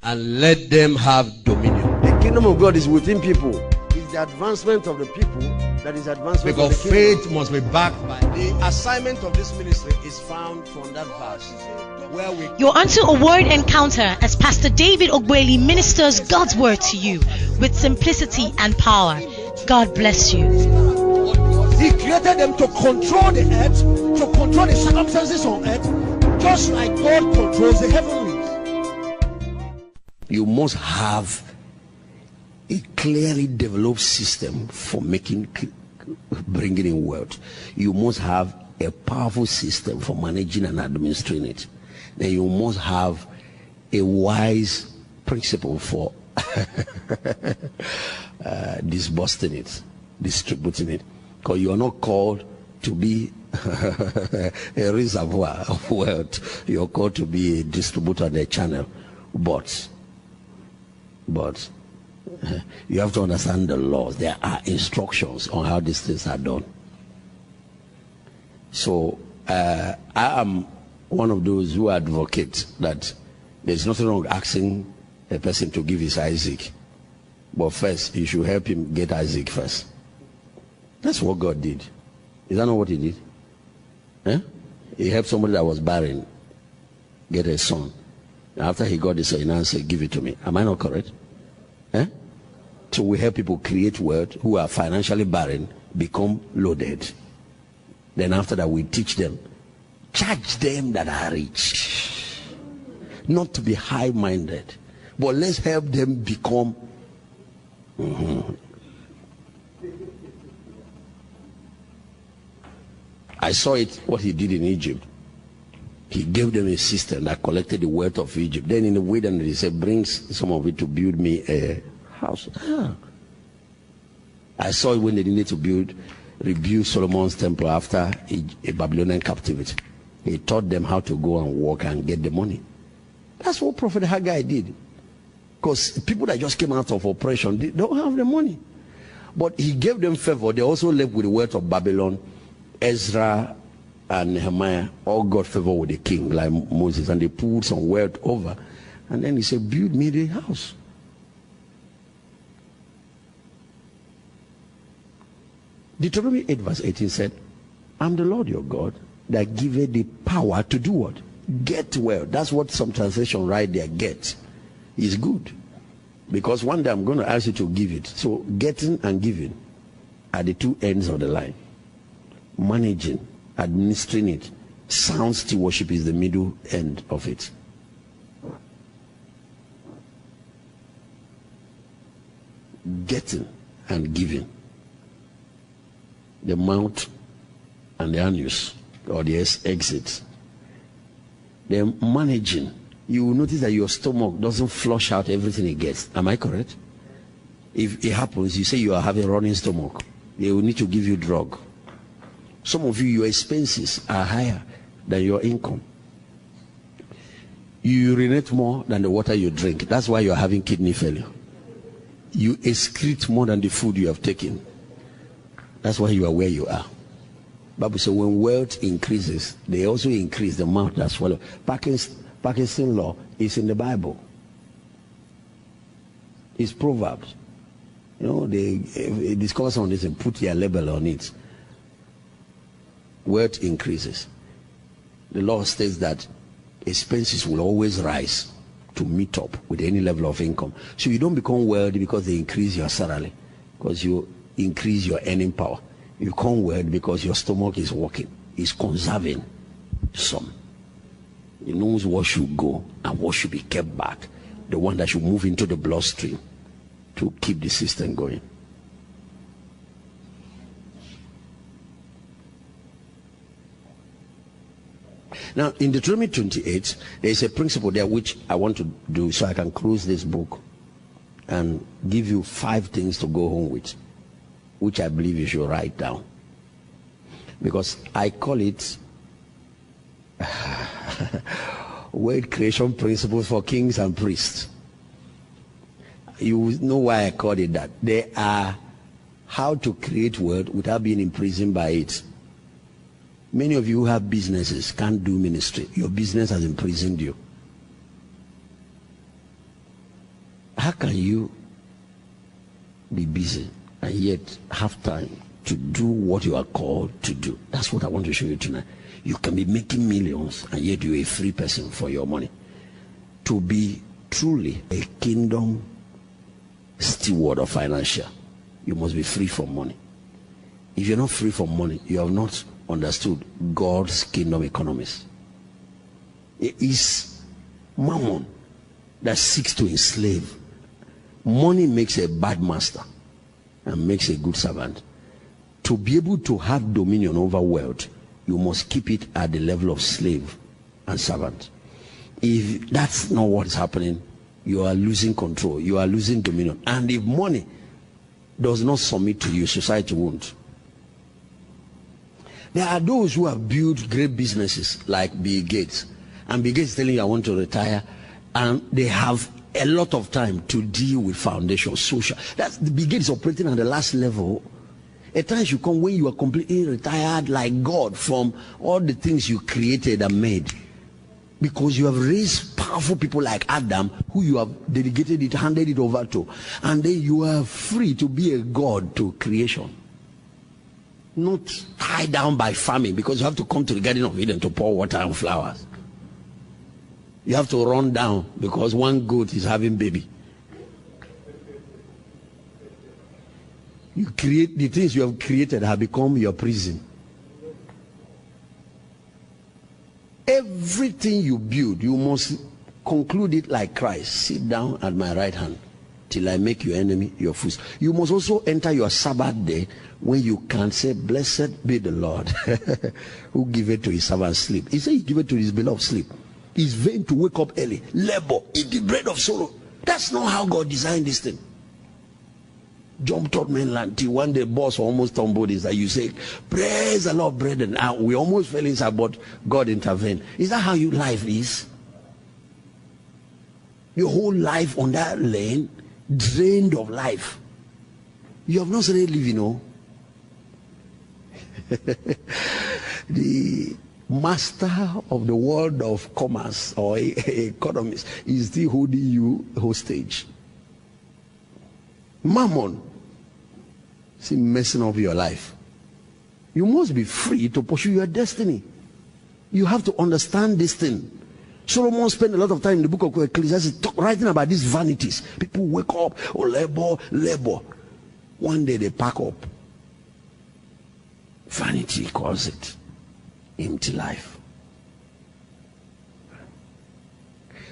and let them have dominion. The kingdom of God is within people. It's the advancement of the people that is advancement Because of the kingdom. faith must be backed by the assignment of this ministry is found from that verse where we. You're onto a word encounter as Pastor David Ogbueli ministers God's word to you with simplicity and power. God bless you. He created them to control the earth, to control the circumstances on earth, just like God controls the heavenlies. You must have a clearly developed system for bringing in wealth. You must have a powerful system for managing and administering it. Then you must have a wise principle for disbursing it, distributing it. Because you are not called to be a reservoir of wealth. You are called to be a distributor and a channel. But you have to understand the laws. There are instructions on how these things are done. So I am one of those who advocate that there's nothing wrong asking a person to give his Isaac, but first you should help him get Isaac first. That's what God did. Is that not what he did? Eh? He helped somebody that was barren get a son. After he got the son, he now said, give it to me. Am I not correct? Eh? So we help people create wealth who are financially barren, become loaded. Then after that, we teach them, charge them that are rich. Not to be high-minded, but let's help them become. I saw it, what he did in Egypt. He gave them a system that collected the wealth of Egypt. Then in the wilderness, he said, bring some of it to build me a house. I saw it when they needed to rebuild Solomon's temple after a Babylonian captivity. He taught them how to go and work and get the money. That's what Prophet Haggai did. Because people that just came out of oppression, they don't have the money. But he gave them favor. They also left with the wealth of Babylon. Ezra and Nehemiah all got favor with the king like Moses, and they pulled some wealth over, and then he said, build me the house. Deuteronomy 8 verse 18 said, I'm the Lord your God that giveth the power to do what? Get wealth. That's what some translation right there, get, is good. Because one day I'm going to ask you to give it. So getting and giving are the two ends of the line. Managing, administering it, sound stewardship is the middle end of it. Getting and giving, the mouth and the anus, or the exit. Then managing, you will notice that your stomach doesn't flush out everything it gets. Am I correct? If it happens, you say you are having running stomach, they will need to give you drug. Some of you, your expenses are higher than your income. You urinate more than the water you drink. That's why you're having kidney failure. You excrete more than the food you have taken. That's why you are where you are. Bible says when wealth increases, they also increase the mouth that swallows. Parkinson law is in the Bible. It's Proverbs. You know, they discuss on this and put their label on it. Wealth increases. The law states that expenses will always rise to meet up with any level of income. So you don't become wealthy because they increase your salary, because you increase your earning power. You become wealthy because your stomach is working, is conserving some. It knows what should go and what should be kept back, the one that should move into the bloodstream to keep the system going. Now, in Deuteronomy 28, there is a principle there which I want to do so I can close this book and give you 5 things to go home with, which I believe you should write down. Because I call it wealth creation principles for kings and priests. You know why I called it that. They are how to create wealth without being imprisoned by it. Many of you who have businesses can't do ministry. Your business has imprisoned you. How can you be busy and yet have time to do what you are called to do? That's what I want to show you tonight. You can be making millions and yet you're a free person for your money. To be truly a kingdom steward of financial, you must be free from money. If you're not free from money, you have not understood God's kingdom economics. It is mammon that seeks to enslave. Money makes a bad master and makes a good servant. To be able to have dominion over wealth, you must keep it at the level of slave and servant. If that's not what is happening, you are losing control, you are losing dominion. And if money does not submit to you, society won't. There are those who have built great businesses like Bill Gates, and Bill Gates telling you, I want to retire, and they have a lot of time to deal with foundation, social. That's the Bill Gates operating at the last level. A time should come when you are completely retired like God from all the things you created and made, because you have raised powerful people like Adam, who you have dedicated it, handed it over to, and then you are free to be a God to creation, not tied down by famine, because you have to come to the Garden of Eden to pour water and flowers. You have to run down because one goat is having baby. You create the things you have created have become your prison. Everything you build, you must conclude it like Christ. Sit down at my right hand till I make your enemy your foot. You must also enter your Sabbath day when you can say, blessed be the Lord who giveth to his servant sleep. He said he giveth to his beloved sleep. It's vain to wake up early, labor, eat the bread of sorrow. That's not how God designed this thing. Jump taught mainland till one day boss almost tumbled. Is that you say, praise the Lord, brethren. We almost fell inside, but God intervened. Is that how your life is? Your whole life on that lane, drained of life. You have not started living, no? The master of the world of commerce or economists is still holding you hostage. Mammon, see, messing up your life. You must be free to pursue your destiny. You have to understand this thing. Solomon spent a lot of time in the book of Ecclesiastes writing about these vanities. People wake up, labor. One day they pack up. Vanity calls it empty life.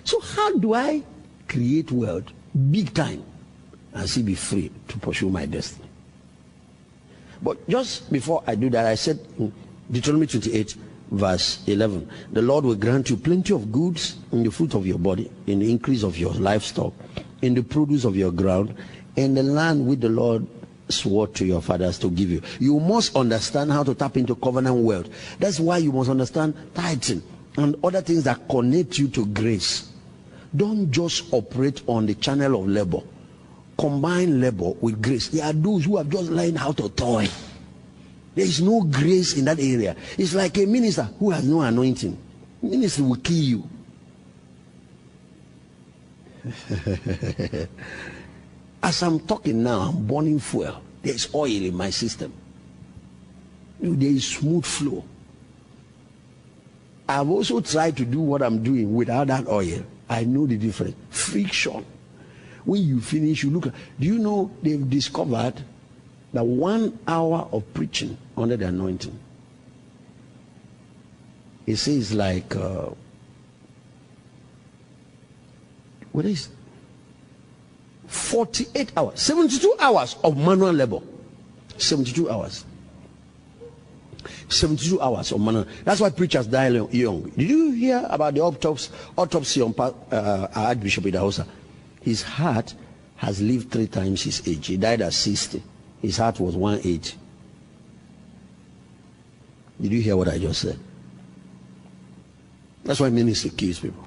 So how do I create wealth big time and still be free to pursue my destiny? But just before I do that, I said in Deuteronomy 28 verse 11, the Lord will grant you plenty of goods in the fruit of your body, in the increase of your livestock, in the produce of your ground, in the land which the Lord swore to your fathers to give you. You must understand how to tap into covenant wealth. That's why you must understand tithing and other things that connect you to grace. Don't just operate on the channel of labor. Combine labor with grace. There are those who have just learned how to toil. There is no grace in that area. It's like a minister who has no anointing. Ministry will kill you. As I'm talking now, I'm burning fuel. There's oil in my system. There is smooth flow. I've also tried to do what I'm doing without that oil. I know the difference. Friction. When you finish, you look. Do you know they've discovered that 1 hour of preaching under the anointing, it says like what is 48 hours, 72 hours of manual labor. 72 hours. 72 hours of manual. That's why preachers die young. Did you hear about the autopsy on Archbishop Idahosa? His heart has lived 3 times his age. He died at 60. His heart was 180. Did you hear what I just said? That's why ministry kills people.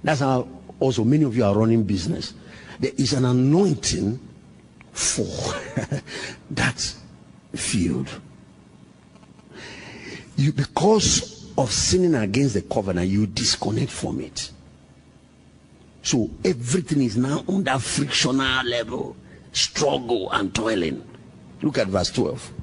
That's how also many of you are running business. There is an anointing for that field. You, because of sinning against the covenant, you disconnect from it. So everything is now on that frictional level, struggle and toiling. Look at verse 12.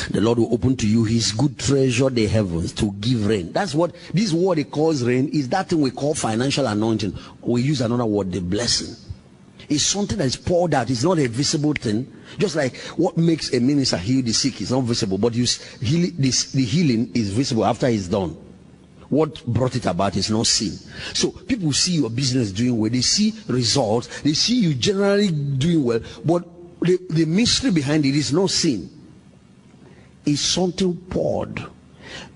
The Lord will open to you his good treasure, the heavens, to give rain. That's what this word he calls rain is. That thing we call financial anointing. We use another word, the blessing. It's something that is poured out. It's not a visible thing. Just like what makes a minister heal the sick is not visible, but the healing is visible after it's done. What brought it about is not seen. So people see your business doing well. They see results. They see you generally doing well, but the mystery behind it is not seen. It's something poured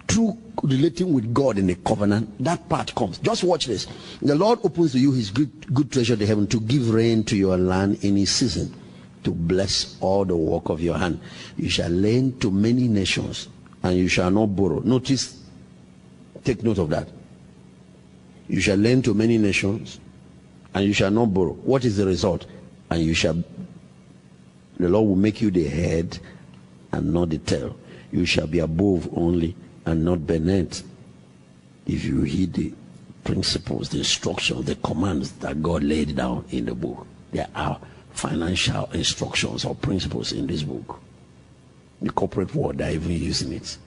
through relating with God in a covenant. That part comes. Just watch this. The Lord opens to you his good treasure of the heaven, to give rain to your land in his season, to bless all the work of your hand. You shall lend to many nations, and you shall not borrow. Notice, take note of that. You shall lend to many nations, and you shall not borrow. What is the result? And the Lord will make you the head and not the tail. You shall be above only and not beneath, if you heed the principles, the instructions, the commands that God laid down in the book. There are financial instructions or principles in this book. The corporate world are even using it.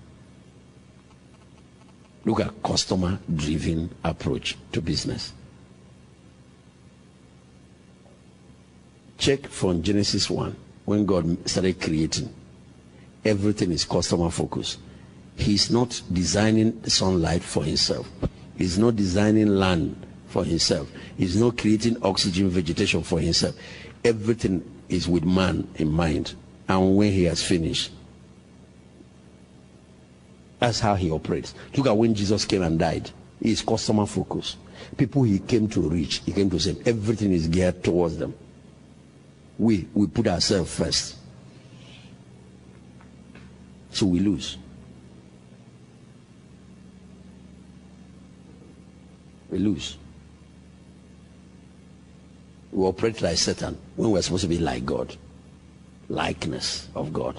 Look at customer-driven approach to business. Check from Genesis 1, when God started creating. Everything is customer focused. He's not designing the sunlight for himself. He's not designing land for himself. He's not creating oxygen, vegetation for himself. Everything is with man in mind. And when he has finished, that's how he operates. Look at when Jesus came and died. He is customer focused. People he came to reach, he came to save. Everything is geared towards them. We put ourselves first. So we lose. We lose. We operate like Satan when we're supposed to be like God. Likeness of God.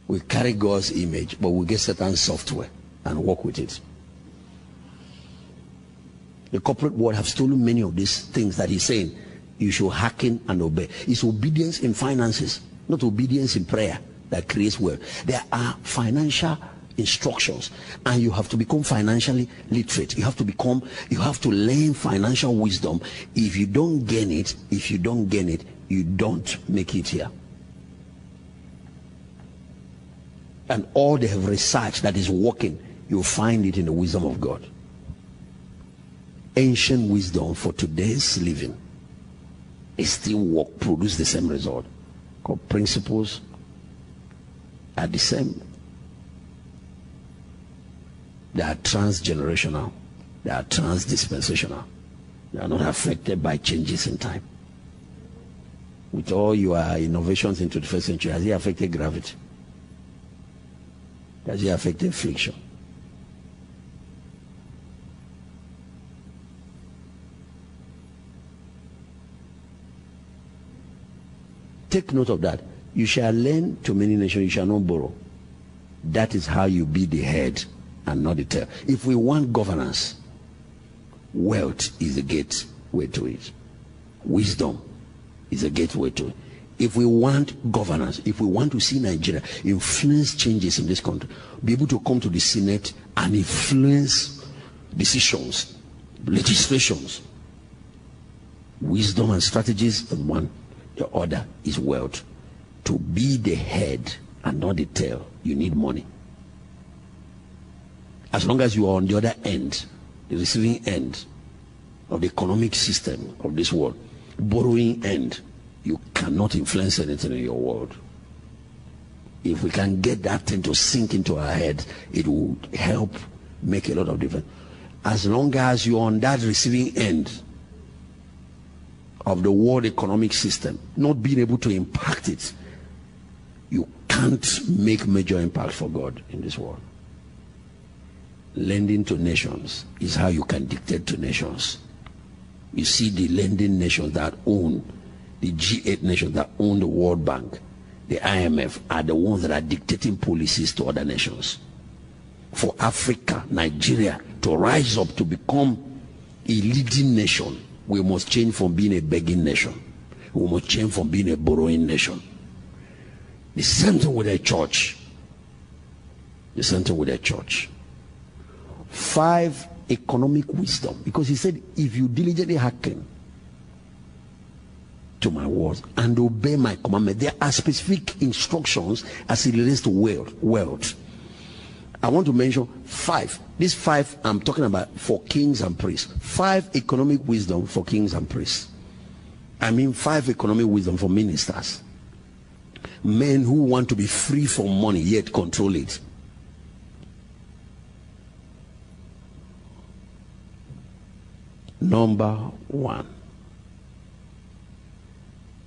We carry God's image, but we get Satan's software and work with it. The corporate world have stolen many of these things that he's saying you should hearken and obey. It's obedience in finances, not obedience in prayer, that creates wealth. There are financial instructions, and you have to become financially literate. You have to learn financial wisdom. If you don't gain it, you don't make it here. And all they have researched that is working, you'll find it in the wisdom of God. Ancient wisdom for today's living is still produce the same result. Because principles are the same. They are transgenerational. They are transdispensational. They are not affected by changes in time. With all your innovations into the 1st century, has it affected gravity? Has it affected friction? Take note of that. You shall lend to many nations, you shall not borrow. That is how you be the head and not the tail. If we want governance, wealth is a gateway to it. Wisdom is a gateway to it. If we want governance, if we want to see Nigeria influence changes in this country, be able to come to the Senate and influence decisions, legislations, wisdom and strategies is one. The other is wealth. To be the head and not the tail, you need money. As long as you are on the other end, the receiving end of the economic system of this world, borrowing end, you cannot influence anything in your world. If we can get that thing to sink into our head, it will help make a lot of difference. As long as you're on that receiving end of the world economic system, not being able to impact it, you can't make major impact for God in this world. Lending to nations is how you can dictate to nations. You see the lending nations that own, the G8 nations that own the World Bank, the IMF, are the ones that are dictating policies to other nations. for Africa, Nigeria, to rise up to become a leading nation, we must change from being a begging nation. We must change from being a borrowing nation. The same thing with the church. The same thing with the church. 5, economic wisdom. Because he said, if you diligently hearken to my words and obey my commandment, there are specific instructions as it relates to wealth. I want to mention 5. These 5 I'm talking about for kings and priests. 5 economic wisdom for kings and priests. I mean 5 economic wisdom for ministers. Men who want to be free from money yet control it. Number 1.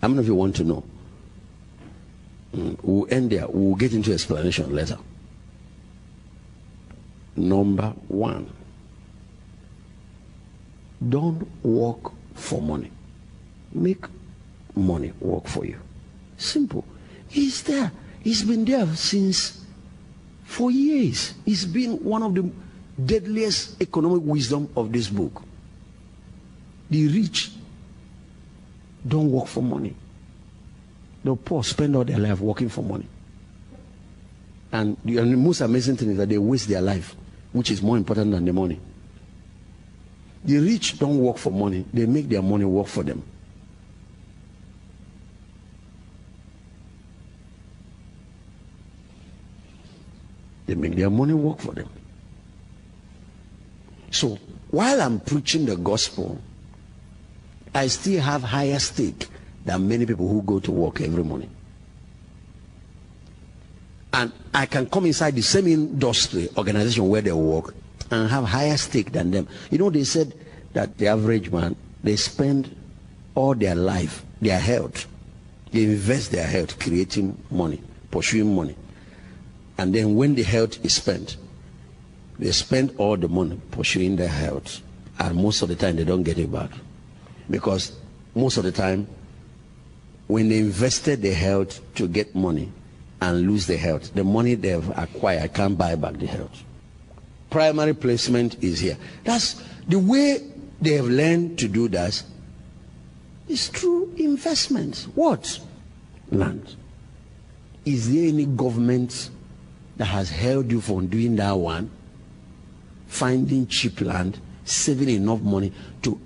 How many of you want to know? We'll end there. We'll get into explanation later. Number 1. Don't work for money. Make money work for you. Simple. He's there. He's been there since for years. It's been one of the deadliest economic wisdom of this book. The rich don't work for money. The poor spend all their life working for money. And the most amazing thing is that they waste their life, which is more important than the money. The rich don't work for money. They make their money work for them. They make their money work for them. So while I'm preaching the gospel, I still have higher stake than many people who go to work every morning. And I can come inside the same industry, organization where they work, and have higher stake than them. You know, they said that the average man, they spend all their life, their health, they invest their health creating money, pursuing money. And then when the health is spent, they spend all the money pursuing their health. And most of the time they don't get it back. Because most of the time, when they invested their health to get money and lose their health, the money they've acquired can't buy back the health. Primary placement is here. That's the way they have learned to do that. Is through investments. What? Land. Is there any government that has held you from doing that one? Finding cheap land, saving enough money to,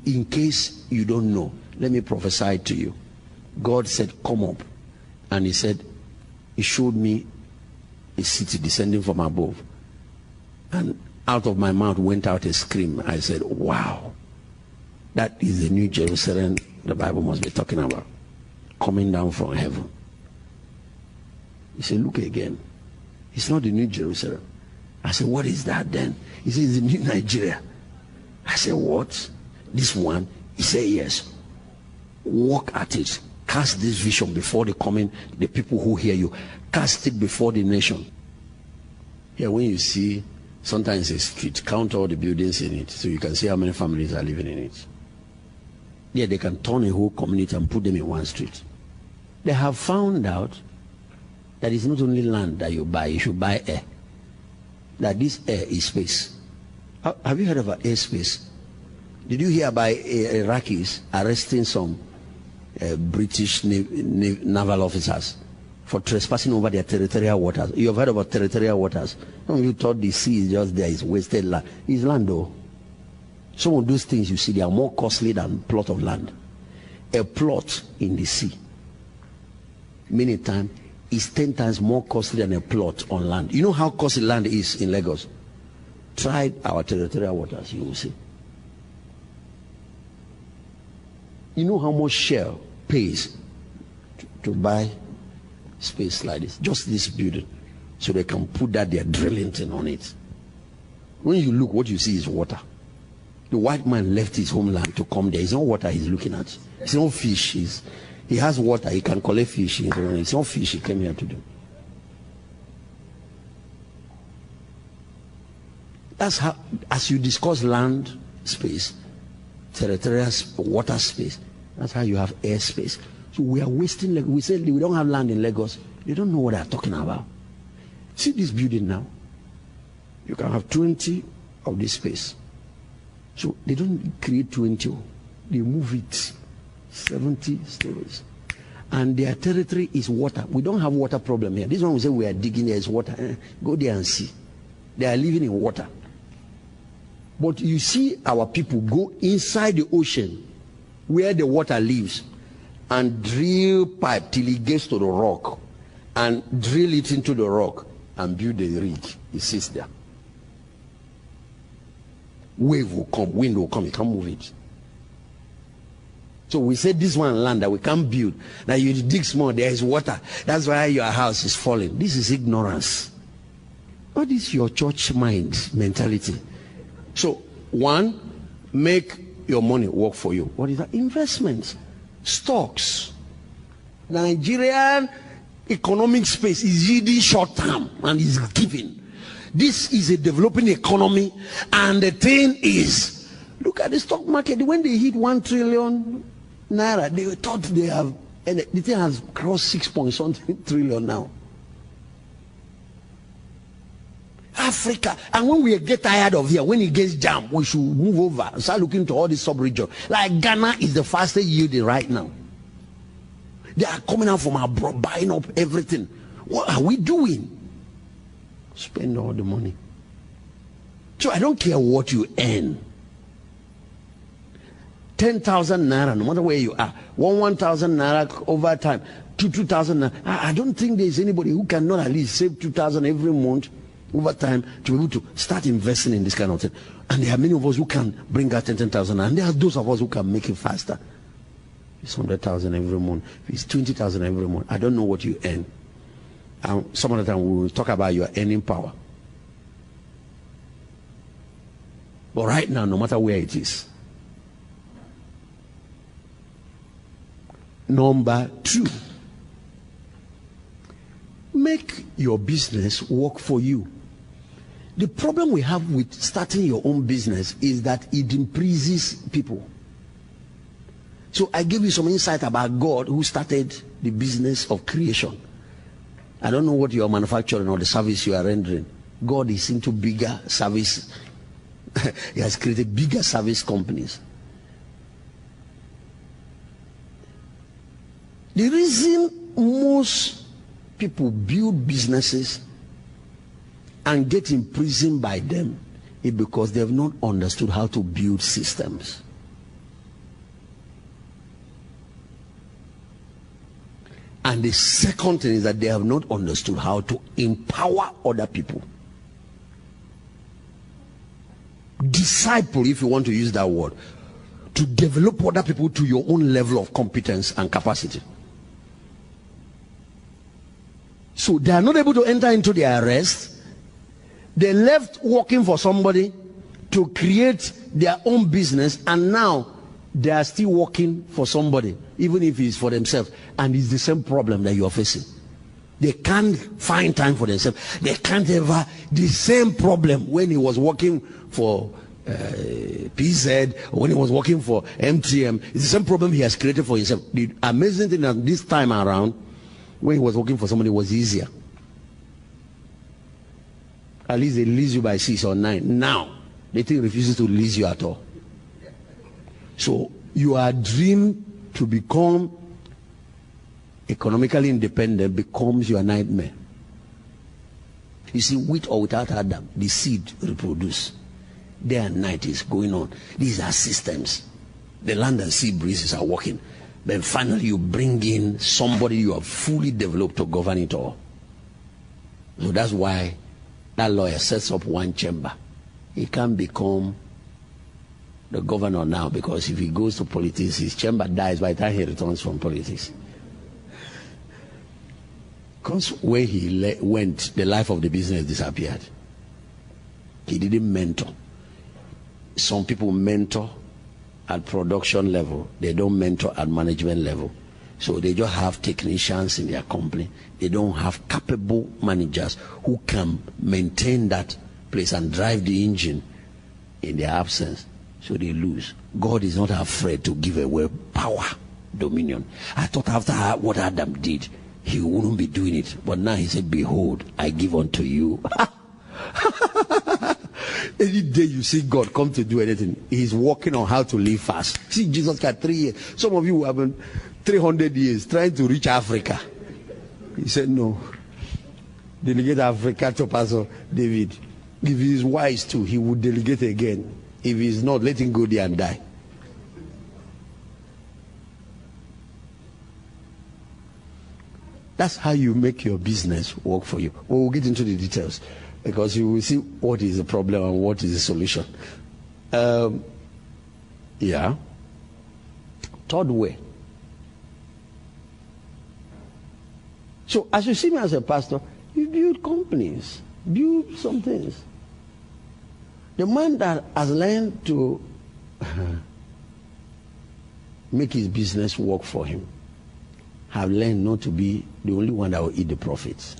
in case you don't know, let me prophesy to you. God said, come up. And he said, he showed me a city descending from above. And out of my mouth went out a scream. I said, wow. That is the new Jerusalem the Bible must be talking about. Coming down from heaven. He said, look again. It's not the new Jerusalem. I said, what is that then? He said, it's the new Nigeria. I said, what? This one? He said, yes. Walk at it. Cast this vision before the people who hear you. Cast it before the nation. Here, when you see, sometimes a street, count all the buildings in it, so you can see how many families are living in it. Yeah, they can turn a whole community and put them in one street. They have found out that it's not only land that you buy, you should buy air. That this air is space. Have you heard of airspace? Did you hear about Iraqis arresting some British naval officers for trespassing over their territorial waters? You have heard about territorial waters. Some of you thought the sea is just there, it's wasted land. It's land though. Some of those things you see, they are more costly than a plot of land. A plot in the sea, many times, is 10 times more costly than a plot on land. You know how costly land is in Lagos? Try our territorial waters, you will see. You know how much Shell pays to buy space like this, just this building, so they can put that their drilling thing on it. When you look, what you see is water. The white man left his homeland to come there. It's not water he's looking at. It's not fish. He has water. He can collect fish. It's not fish he came here to do. That's how, as you discuss land space, territorial water space, that's how you have air space. So we are wasting. We said we don't have land in Lagos. They don't know what they're talking about. See this building now. You can have 20 of this space. So they don't create 20, they move it 70 stories. And their territory is water. We don't have water problem here. This one we say we are digging, there is water. Go there and see. They are living in water. But you see our people go inside the ocean where the water lives and drill pipe till it gets to the rock and drill it into the rock and build a rig. It sits there. Wave will come, wind will come, you can't move it. So we say this one land that we can't build. Now you dig small, there is water. That's why your house is falling. This is ignorance. What is your church mind mentality? So one, make your money work for you. What is that? Investments, stocks. Nigerian economic space is yielding short term and is giving. This is a developing economy, and the thing is, look at the stock market. When they hit 1 trillion naira, they thought they have, and the thing has crossed 6 point something trillion now. Africa, and when we get tired of here, when it gets jammed, we should move over and start looking to all these sub-regions. Like Ghana is the fastest yielding right now. They are coming out from abroad, buying up everything. What are we doing? Spend all the money. So I don't care what you earn. 10,000 naira, no matter where you are. 1,000 naira over time. 2,000 naira. I don't think there's anybody who cannot at least save 2,000 every month over time to be able to start investing in this kind of thing. And there are many of us who can bring out 10,000, and there are those of us who can make it faster. It's 100,000 every month. It's 20,000 every month. I don't know what you earn. Some of the time we will talk about your earning power. But right now, no matter where it is. Number 2, make your business work for you. The problem we have with starting your own business is that it imprises people. So I gave you some insight about God who started the business of creation. I don't know what you are manufacturing or the service you are rendering. God is into bigger service. He has created bigger service companies. The reason most people build businesses and get imprisoned by them is because they have not understood how to build systems. And the second thing is that they have not understood how to empower other people. Disciple, if you want to use that word, to develop other people to your own level of competence and capacity. So they are not able to enter into their rest. They left working for somebody to create their own business, and now they are still working for somebody, even if it's for themselves, and it's the same problem that you are facing. They can't find time for themselves. They can't ever, the same problem when he was working for PZ, or when he was working for MTM, it's the same problem he has created for himself. The amazing thing that this time around, when he was working for somebody, was easier. At least they release you by 6 or 9. Now, they think refuses to release you at all. So your dream to become economically independent becomes your nightmare. You see, with or without Adam, the seed reproduce. Day and night is going on. These are systems. The land and sea breezes are working. Then finally you bring in somebody you have fully developed to govern it all. So that's why that lawyer sets up one chamber. He can't become the governor now, because if he goes to politics, his chamber dies by the time he returns from politics. Because where he went, the life of the business disappeared. He didn't mentor. Some people mentor at production level. They don't mentor at management level. So they just have technicians in their company. They don't have capable managers who can maintain that place and drive the engine in their absence. So they lose. God is not afraid to give away power, dominion. I thought after what Adam did, he wouldn't be doing it. But now he said, behold, I give unto you Any day you see God come to do anything, he's working on how to live fast. See, Jesus got 3 years. Some of you have been 300 years trying to reach Africa. He said, no. Delegate Africa to Pastor David. If he's wise too, he would delegate again. If he's not, let him go there and die. That's how you make your business work for you. We'll get into the details because you will see what is the problem and what is the solution. Yeah. Third way. So as you see me as a pastor, you build companies, build some things. The man that has learned to make his business work for him have learned not to be the only one that will eat the profits.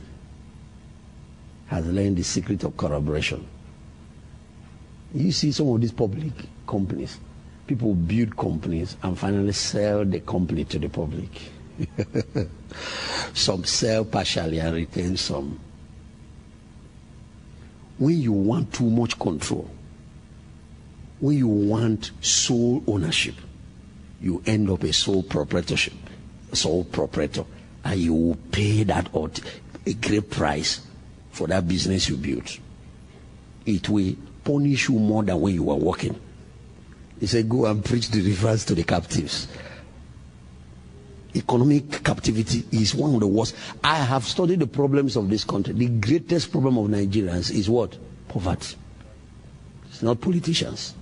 Has learned the secret of collaboration. You see some of these public companies, people build companies and finally sell the company to the public. Some sell partially and retain some. When you want too much control, when you want sole ownership, you end up a sole proprietorship, sole proprietor, and you will pay that a great price for that business you built. It will punish you more than when you were working. He said, go and preach deliverance to the captives. Economic captivity is one of the worst. I have studied the problems of this country. The greatest problem of Nigerians is what? Poverty. It's not politicians.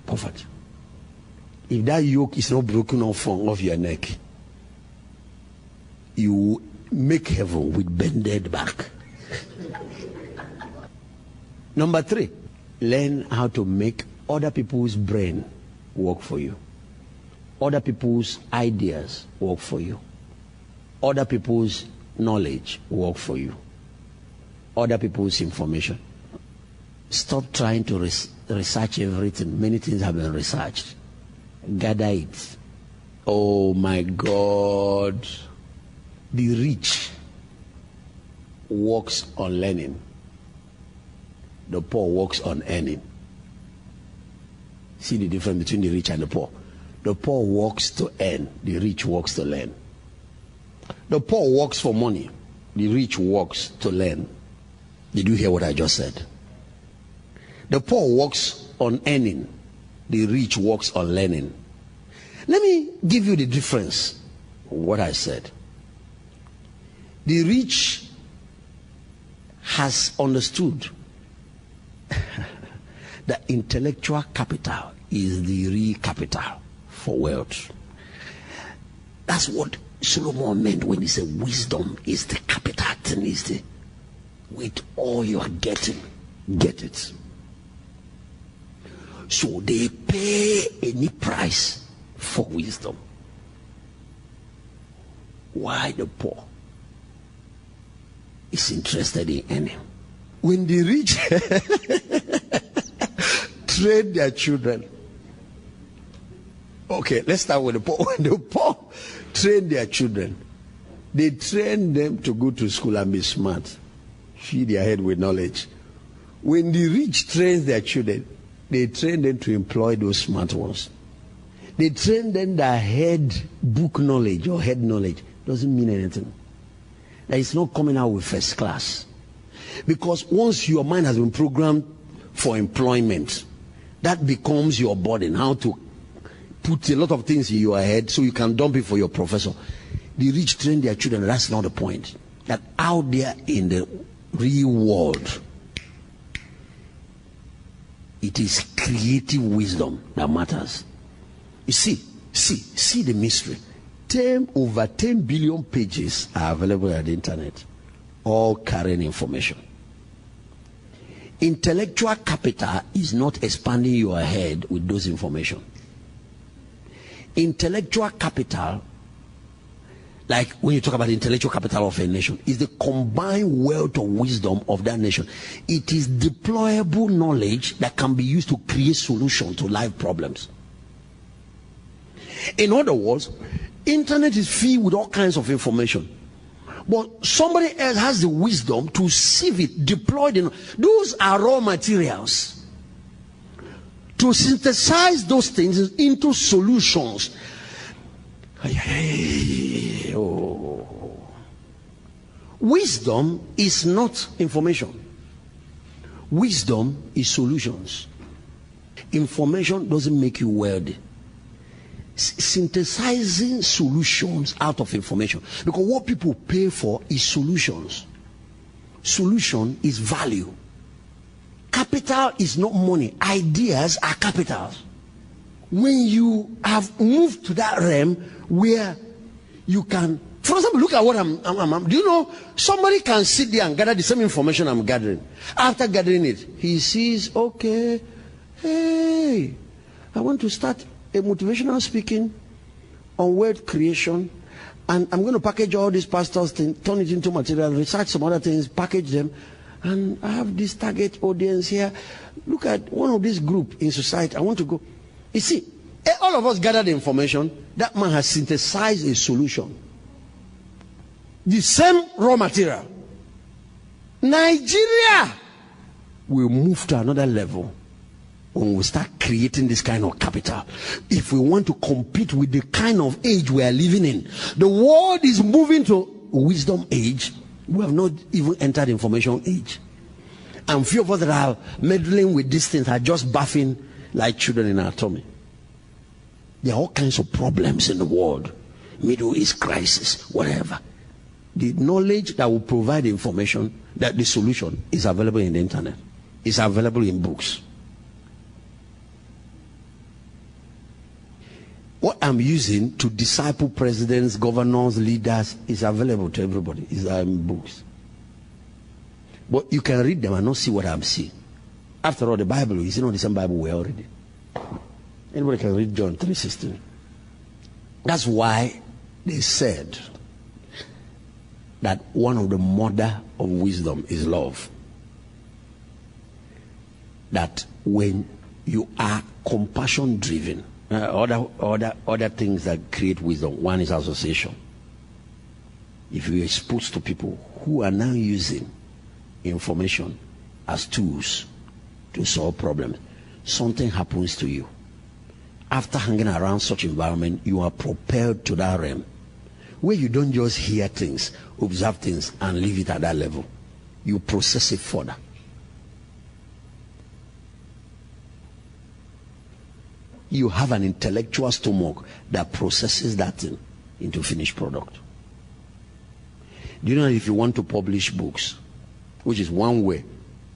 Poverty. If that yoke is not broken off your neck, you make heaven with bended back. Number 3, learn how to make other people's brain work for you. Other people's ideas work for you. Other people's knowledge work for you. Other people's information. Stop trying to research everything. Many things have been researched. Gather it. Oh my God. The rich works on learning. The poor works on earning. See the difference between the rich and the poor. The poor works to earn, the rich works to learn. The poor works for money, the rich works to learn. Did you hear what I just said? The poor works on earning, the rich works on learning. Let me give you the difference, what I said. The rich has understood that intellectual capital is the real capital for wealth. That's what Solomon meant when he said wisdom is the capital thing, is the with all you are getting, get it. So they pay any price for wisdom. Why the poor is interested in earning? When the rich train their children. Okay, let's start with the poor. When the poor train their children, they train them to go to school and be smart, feed their head with knowledge. When the rich trains their children, they train them to employ those smart ones. They train them that head book knowledge or head knowledge doesn't mean anything. That it's not coming out with first class. Because once your mind has been programmed for employment, that becomes your burden. How to put a lot of things in your head so you can dump it for your professor. The rich train their children. That's not the point. That out there in the real world, it is creative wisdom that matters. You see the mystery. Over 10 billion pages are available on the internet, all carrying information. Intellectual capital is not expanding your head with those information. Intellectual capital, like when you talk about the intellectual capital of a nation, is the combined wealth of wisdom of that nation. It is deployable knowledge that can be used to create solutions to life problems. In other words, internet is filled with all kinds of information. But somebody else has the wisdom to sieve it, deploy it. Those are raw materials. To synthesize those things into solutions. Oh. Wisdom is not information. Wisdom is solutions. Information doesn't make you wealthy. Synthesizing solutions out of information, because what people pay for is solutions. Solution is value. Capital is not money. Ideas are capitals. When you have moved to that realm where you can, for example, look at what I'm do you know somebody can sit there and gather the same information I'm gathering. After gathering it, he sees, okay, hey, I want to start a motivational speaking on word creation, and I'm going to package all these pastors things, turn it into material, research some other things, package them, and I have this target audience here. Look at one of this group in society. I want to go. You see, all of us gather the information. That man has synthesized a solution. The same raw material. Nigeria will move to another level when we start creating this kind of capital. If we want to compete with the kind of age we are living in, the world is moving to wisdom age. We have not even entered information age. And few of us that are meddling with these things are just bathing like children in our tummy. There are all kinds of problems in the world. Middle East crisis, whatever. The knowledge that will provide information, that the solution is available in the internet. It's available in books. What I'm using to disciple presidents, governors, leaders is available to everybody. It's in books. But you can read them and not see what I'm seeing. After all, the Bible is not the same Bible we already. Anybody can read John 3:16. That's why they said that one of the mother of wisdom is love. That when you are compassion driven, other things that create wisdom. One is association. If you're exposed to people who are now using information as tools to solve problems, something happens to you. After hanging around such environment, you are propelled to that realm where you don't just hear things, observe things, and leave it at that level. You process it further. You have an intellectual stomach that processes that thing into finished product. Do you know if you want to publish books, which is one way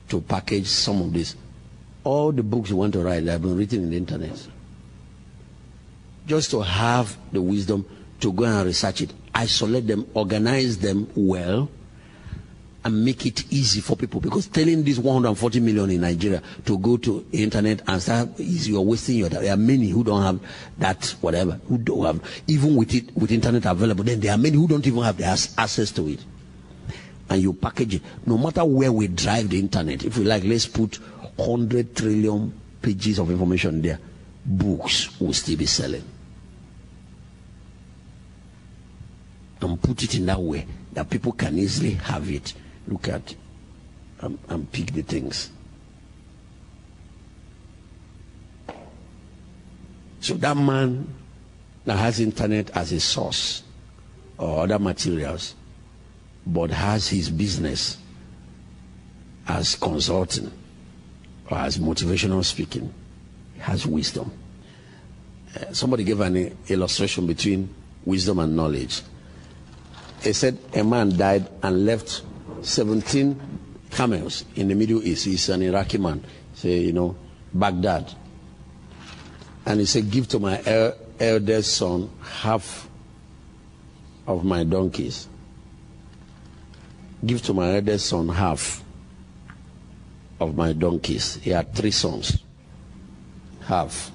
to package some of this, all the books you want to write that have been written in the internet, just to have the wisdom to go and research it, isolate them, organize them well, and make it easy for people. Because telling these 140 million in Nigeria to go to the internet and start, you're wasting your time. There are many who don't have that, whatever, who don't have, even with it, with internet available, then there are many who don't even have the access to it. And you package it. No matter where we drive the internet, if we like, let's put 100 trillion pages of information there, books will still be selling. And put it in that way that people can easily have it. Look at and pick the things. So that man that has internet as a source or other materials, but has his business as consulting or as motivational speaking, has wisdom. Somebody gave an illustration between wisdom and knowledge. He said a man died and left 17 camels in the Middle East. He's an Iraqi man, say, Baghdad. And he said, give to my eldest son half of my donkeys. Give to my eldest son half of my donkeys. He had 3 sons. Half.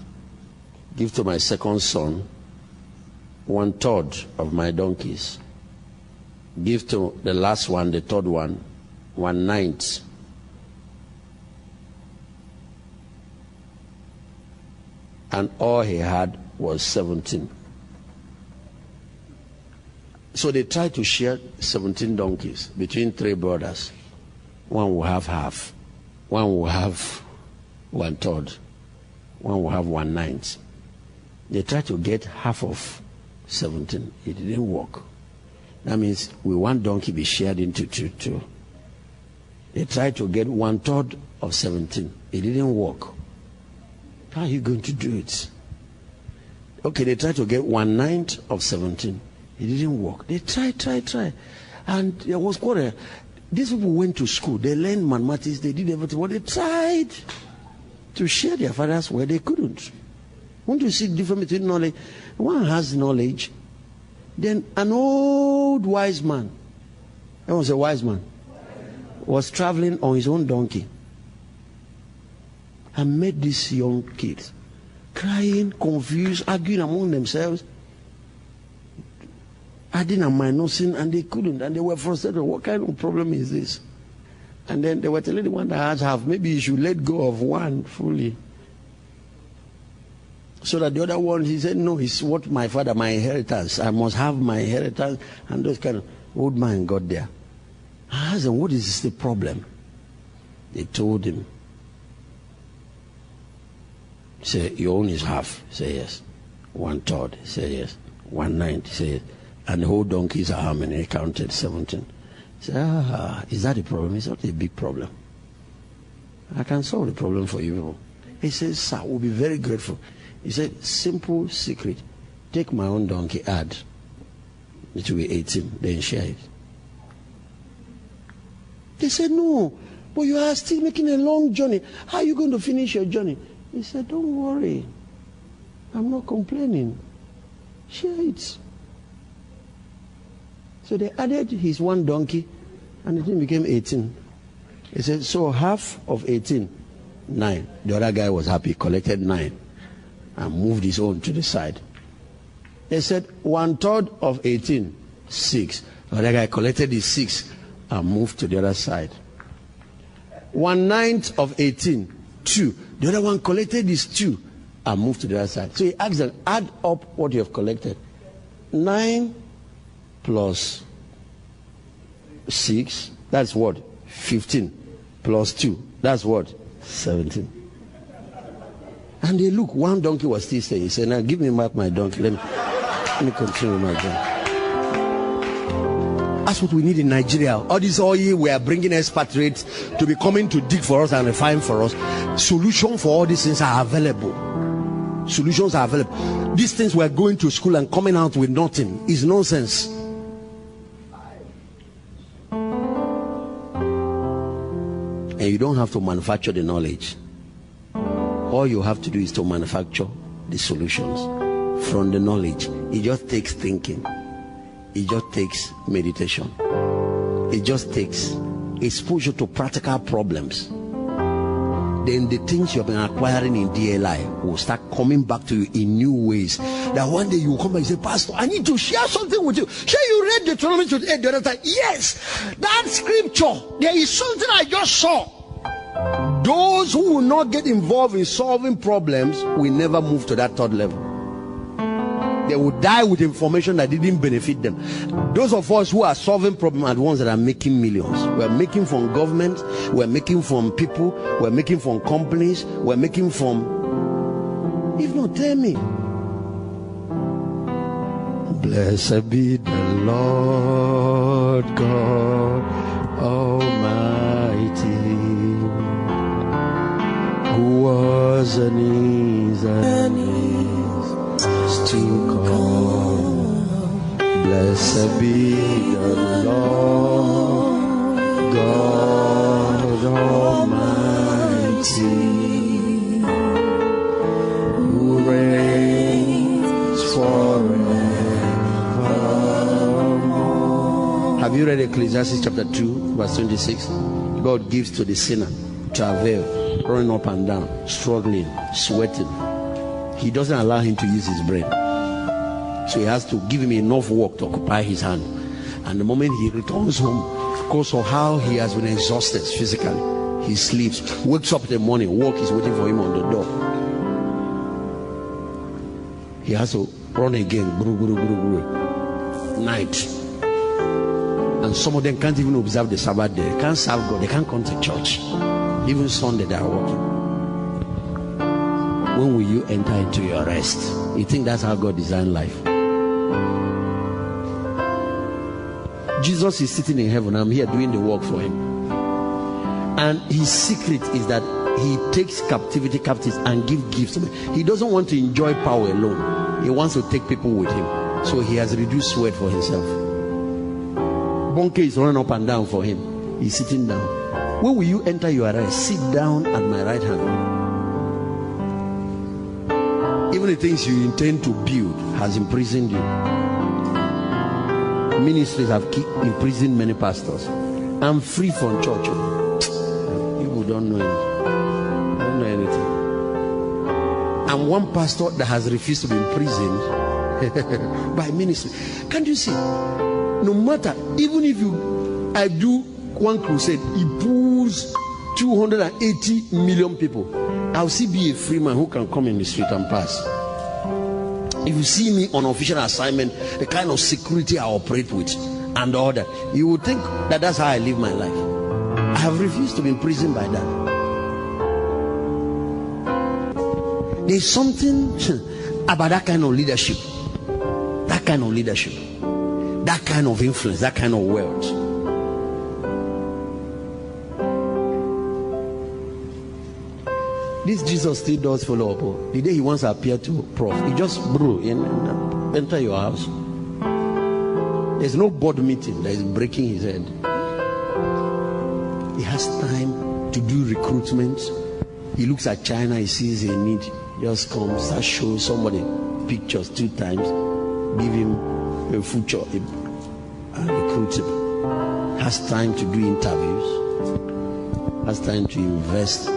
Give to my second son 1/3 of my donkeys. Give to the last one, the third one, 1/9. And all he had was 17. So they tried to share 17 donkeys between 3 brothers. One will have half. One will have 1/3. One will have 1/9. They tried to get half of 17. It didn't work. That means with 1 donkey be shared into 2. They tried to get 1/3 of 17. It didn't work. How are you going to do it? Okay, they tried to get 1/9 of 17. It didn't work. They tried. And there was quite a... These people went to school. They learned mathematics. They did everything. But they tried to share their fathers where they couldn't. Want to see the difference between knowledge? One has knowledge. Then an old wise man, that was a wise man, was traveling on his own donkey and met these young kids crying, confused, arguing among themselves, adding and minusing, and they couldn't, and they were frustrated. What kind of problem is this? And then they were telling the one that has half, maybe you should let go of one fully. So that the other one, he said, no, it's what my father, my inheritance. I must have my inheritance. And those kind of old man got there. I asked him, what is the problem? They told him. He said, your own is half. He said, yes. 1/3. He said, yes. 1/9. He said, yes. And the whole donkeys are how many? He counted 17. He said, is that a problem? It's not a big problem. I can solve the problem for you. He said, sir, we'll be very grateful. He said, simple secret. Take my own donkey, add. It will be 18, then share it. They said, no, but you are still making a long journey. How are you going to finish your journey? He said, don't worry. I'm not complaining. Share it. So they added his 1 donkey, and the thing became 18. He said, so half of 18, 9. The other guy was happy, collected 9. And moved his own to the side. They said 1/3 of 18, 6. The other guy collected his 6 and moved to the other side. 1/9 of 18, 2. The other one collected his 2 and moved to the other side. So he asked them, add up what you have collected. 9 plus 6, that's what? 15. Plus 2, that's what? 17. And they look, 1 donkey was still staying. He said, now give me back my donkey. Let me continue with my journey. That's what we need in Nigeria. All this oil, we are bringing expatriates to be coming to dig for us and refine for us. Solutions for all these things are available. Solutions are available. These things we're going to school and coming out with nothing is nonsense. And you don't have to manufacture the knowledge. All you have to do is to manufacture the solutions from the knowledge. It just takes thinking. It just takes meditation. It just takes exposure to practical problems. Then the things you've been acquiring in DLI will start coming back to you in new ways. That one day you will come back and say, Pastor, I need to share something with you. Sure, you read Deuteronomy 28 the other time. Yes, that scripture, there is something I just saw. Those who will not get involved in solving problems will never move to that 3rd level. They will die with information that didn't benefit them. Those of us who are solving problems are the ones that are making millions. We're making from government, we're making from people, we're making from companies, we're making from... If not, tell me. Blessed be the Lord God Almighty, who was and is to come. Blessed be the Lord God Almighty, who reigns forevermore. Have you read Ecclesiastes chapter 2 verse 26? God gives to the sinner travail, running up and down, struggling, sweating. He doesn't allow him to use his brain. So he has to give him enough work to occupy his hand. And the moment he returns home, because of how he has been exhausted physically, he sleeps, wakes up in the morning, work is waiting for him on the door. He has to run again, night, And some of them can't even observe the Sabbath day. They can't serve God. They can't come to church. Even Sunday they are working. When will you enter into your rest? You think that's how God designed life? Jesus is sitting in heaven. I'm here doing the work for him. And his secret is that he takes captivity captives and gives gifts. He doesn't want to enjoy power alone. He wants to take people with him. So he has reduced sweat for himself. Bonke is running up and down for him. He's sitting down. When will you enter your rest? Sit down at my right hand. Even the things you intend to build has imprisoned you. Ministries have imprisoned many pastors. I'm free from church. People don't know anything. Don't know anything. And one pastor that has refused to be imprisoned by ministry. Can't you see? No matter, even if I do one crusade, it pulls 280 million people. I'll still be a free man who can come in the street and pass. If you see me on official assignment, the kind of security I operate with and all that, you would think that that's how I live my life. I have refused to be imprisoned by that. There's something about that kind of leadership, that kind of leadership, that kind of influence, that kind of wealth. This Jesus still does follow up. The day he once appeared to Prof, he just enter your house. There's no board meeting that is breaking his head. He has time to do recruitment. He looks at China, he sees a need, just comes, start showing somebody pictures 2 times, give him a future and recruit him. Has time to do interviews, has time to invest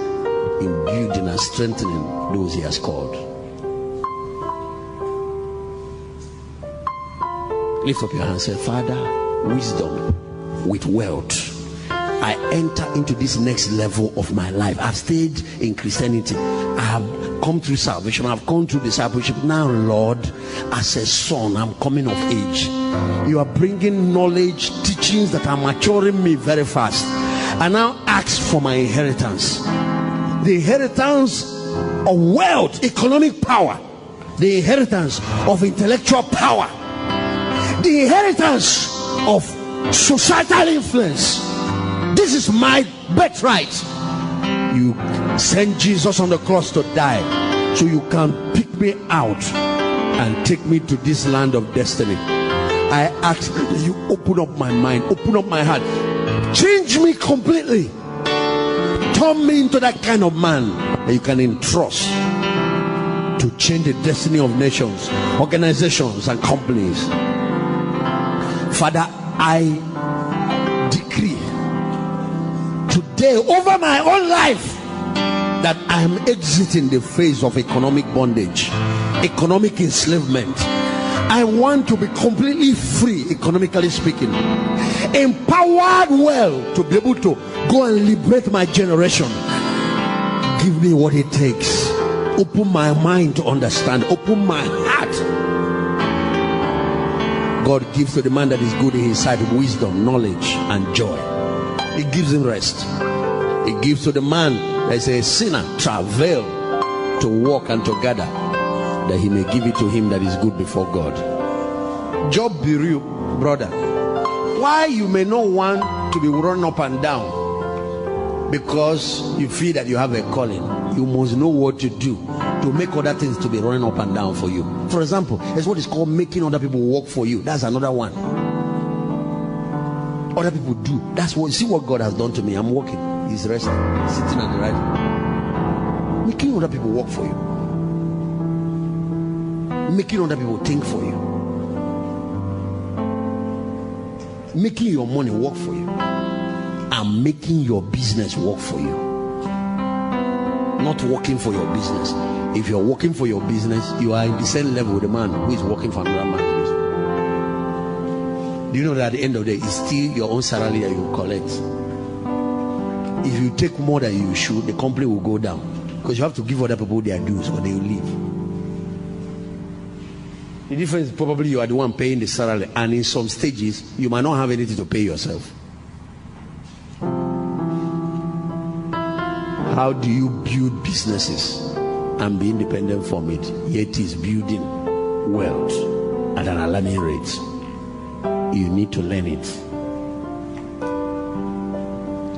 in building and strengthening those he has called. Lift up your hands and say, Father, wisdom with wealth. I enter into this next level of my life. I've stayed in Christianity. I have come through salvation. I've come through discipleship. Now, Lord, as a son, I'm coming of age. You are bringing knowledge, teachings that are maturing me very fast. I now ask for my inheritance. The inheritance of wealth, economic power, the inheritance of intellectual power, the inheritance of societal influence. This is my birthright. You sent Jesus on the cross to die so you can pick me out and take me to this land of destiny. I ask that you open up my mind, open up my heart, change me completely. Turn me into that kind of man that you can entrust to change the destiny of nations, organizations, and companies. Father, I decree today over my own life that I am exiting the phase of economic bondage, economic enslavement. I want to be completely free, economically speaking, empowered well to be able to go and liberate my generation. Give me what it takes. Open my mind to understand. Open my heart. God gives to the man that is good in his sight wisdom, knowledge, and joy. He gives him rest. He gives to the man that is a sinner travail to walk and to gather, that he may give it to him that is good before God. Job be real, brother. Why you may not want to be run up and down? Because you feel that you have a calling. You must know what to do to make other things to be running up and down for you. For example, it's what is called making other people work for you. That's another one. Other people do. That's what, see what God has done to me. I'm working. He's resting. He's sitting at the right. Making other people work for you. Making other people think for you. Making your money work for you. And making your business work for you. Not working for your business. If you're working for your business, you are in the same level with the man who is working for another man's business. Do you know that at the end of the day, it's still your own salary that you collect? If you take more than you should, the company will go down. Because you have to give other people their dues or they will leave. The difference is probably you are the one paying the salary, and in some stages you might not have anything to pay yourself. How do you build businesses and be independent from it, yet is building wealth at an alarming rate? You need to learn it.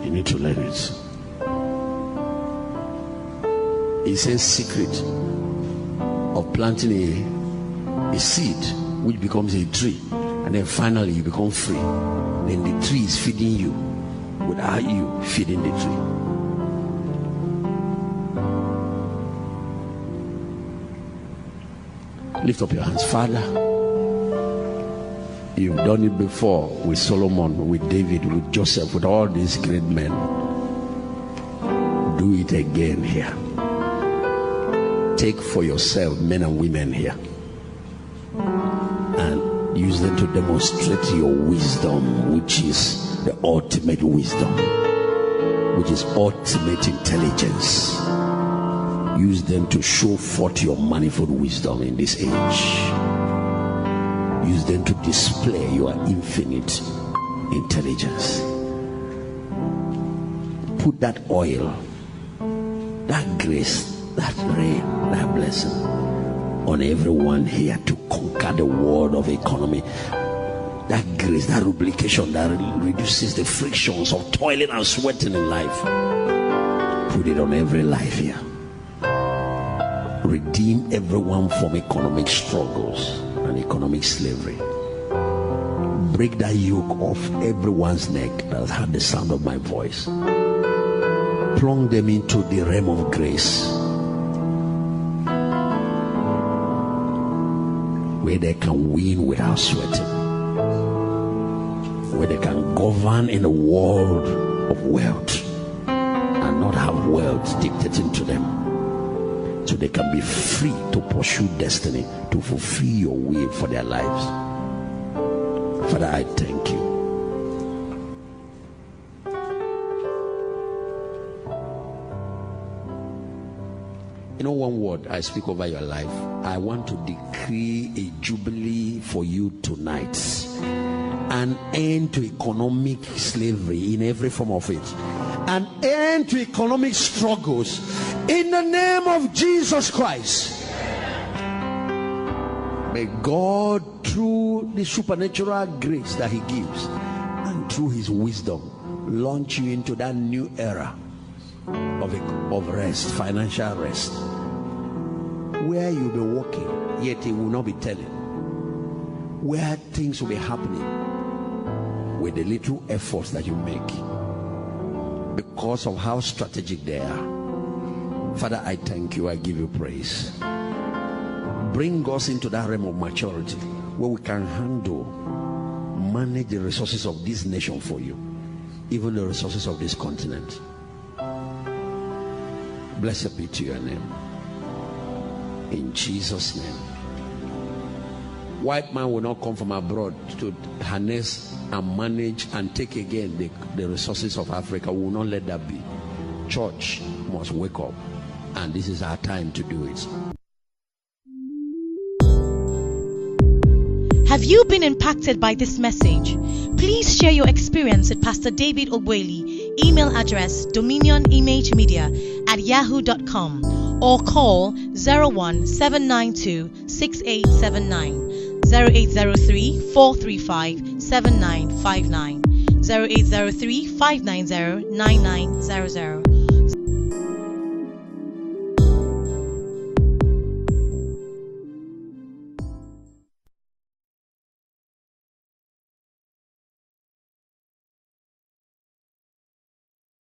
You need to learn it. It says secret of planting a seed which becomes a tree, and then finally you become free. Then the tree is feeding you without you feeding the tree. Lift up your hands. Father, you've done it before with Solomon, with David, with Joseph, with all these great men. Do it again here. Take for yourself men and women here and use them to demonstrate your wisdom, which is the ultimate wisdom, which is ultimate intelligence. Use them to show forth your manifold wisdom in this age. Use them to display your infinite intelligence. Put that oil, that grace, that rain, that blessing on everyone here to conquer the world of economy. That grace, that rubrication that reduces the frictions of toiling and sweating in life. Put it on every life here. Redeem everyone from economic struggles and economic slavery. Break that yoke off everyone's neck that has heard the sound of my voice. Plunge them into the realm of grace, where they can win without sweating, where they can govern in a world of wealth and not have wealth dictating to them, so they can be free to pursue destiny, to fulfill your will for their lives. Father, I thank you. You know, one word I speak over your life. I want to decree a jubilee for you tonight. An end to economic slavery in every form of it. An end to economic struggles in the name of Jesus Christ. May God, through the supernatural grace that he gives and through his wisdom, launch you into that new era of rest, financial rest, where you'll be walking, yet he will not be telling, where things will be happening with the little efforts that you make because of how strategic they are. Father, I thank you. I give you praise. Bring us into that realm of maturity where we can manage the resources of this nation for you, even the resources of this continent. Blessed be to your name. In Jesus' name. White man will not come from abroad to harness and manage and take again the resources of Africa. We will not let that be. Church must wake up, and this is our time to do it. Have you been impacted by this message? Please share your experience with Pastor David Ogbueli. Email address dominionimagemedia@yahoo.com or call 017926879, 0803-435-7959, 0803-590-9900.